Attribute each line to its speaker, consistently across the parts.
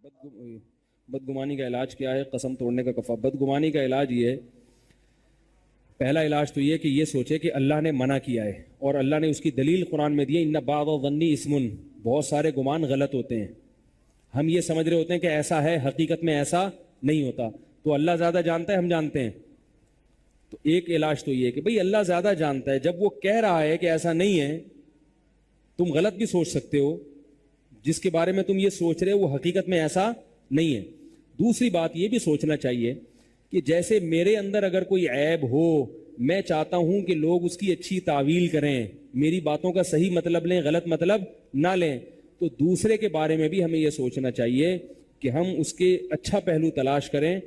Speaker 1: بدگمانی کا علاج کیا ہے؟ قسم توڑنے کا کفا۔ بدگمانی کا علاج یہ ہے، پہلا علاج تو یہ کہ یہ سوچے کہ اللہ نے منع کیا ہے اور اللہ نے اس کی دلیل قرآن میں دی ہے، ان بعض الظن اسم، بہت سارے گمان غلط ہوتے ہیں، ہم یہ سمجھ رہے ہوتے ہیں کہ ایسا ہے، حقیقت میں ایسا نہیں ہوتا، تو اللہ زیادہ جانتا ہے، ہم جانتے ہیں۔ تو ایک علاج تو یہ ہے کہ بھئی اللہ زیادہ جانتا ہے، جب وہ کہہ رہا ہے کہ ایسا نہیں ہے، تم غلط بھی سوچ سکتے ہو، جس کے بارے میں تم یہ سوچ رہے ہو وہ حقیقت میں ایسا نہیں ہے۔ دوسری بات یہ بھی سوچنا چاہیے کہ جیسے میرے اندر اگر کوئی عیب ہو، میں چاہتا ہوں کہ لوگ اس کی اچھی تعویل کریں، میری باتوں کا صحیح مطلب لیں، غلط مطلب نہ لیں، تو دوسرے کے بارے میں بھی ہمیں یہ سوچنا چاہیے کہ ہم اس کے اچھا پہلو تلاش کریں،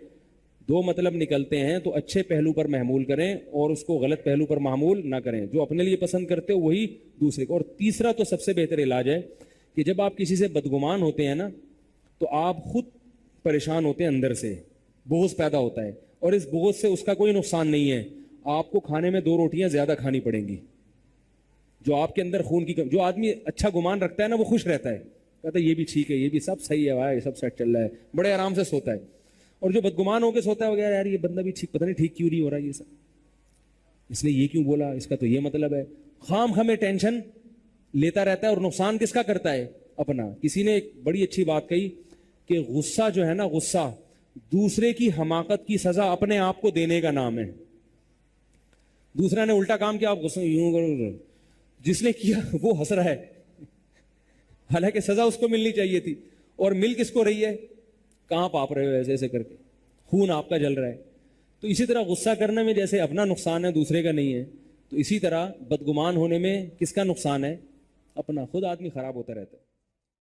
Speaker 1: دو مطلب نکلتے ہیں تو اچھے پہلو پر محمول کریں اور اس کو غلط پہلو پر محمول نہ کریں، جو اپنے لیے پسند کرتے ہو وہی دوسرے کو۔ اور تیسرا تو سب سے بہتر علاج ہے کہ جب آپ کسی سے بدگمان ہوتے ہیں نا، تو آپ خود پریشان ہوتے ہیں، اندر سے بغض پیدا ہوتا ہے، اور اس بغض سے اس کا کوئی نقصان نہیں ہے، آپ کو کھانے میں 2 روٹیاں زیادہ کھانی پڑیں گی۔ جو آپ کے اندر خون کی جو آدمی اچھا گمان رکھتا ہے نا، وہ خوش رہتا ہے، کہتا ہے یہ بھی ٹھیک ہے، یہ بھی سب صحیح ہے بھائی، سب سیٹ چل رہا ہے، بڑے آرام سے سوتا ہے۔ اور جو بدگمان ہو کے سوتا ہے وغیرہ، یار یہ بندہ بھی ٹھیک، پتہ نہیں ٹھیک کیوں نہیں ہو رہا، یہ سب اس نے یہ کیوں بولا، اس کا تو یہ مطلب ہے، خام خامے ٹینشن لیتا رہتا ہے، اور نقصان کس کا کرتا ہے؟ اپنا۔ کسی نے ایک بڑی اچھی بات کہی کہ غصہ جو ہے نا، غصہ دوسرے کی حماقت کی سزا اپنے آپ کو دینے کا نام ہے۔ دوسرا نے الٹا کام کیا، آپ غصہ یوں کرو، جس نے کیا وہ ہنس رہا ہے، حالانکہ سزا اس کو ملنی چاہیے تھی، اور مل کس کو رہی ہے؟ کہاں پاپ رہے ہو ایسے ایسے کر کے، خون آپ کا جل رہا ہے۔ تو اسی طرح غصہ کرنے میں جیسے اپنا نقصان ہے، دوسرے کا نہیں ہے، تو اسی طرح بدگمان ہونے میں کس کا نقصان ہے؟ اپنا، خود آدمی خراب ہوتا رہتا ہے۔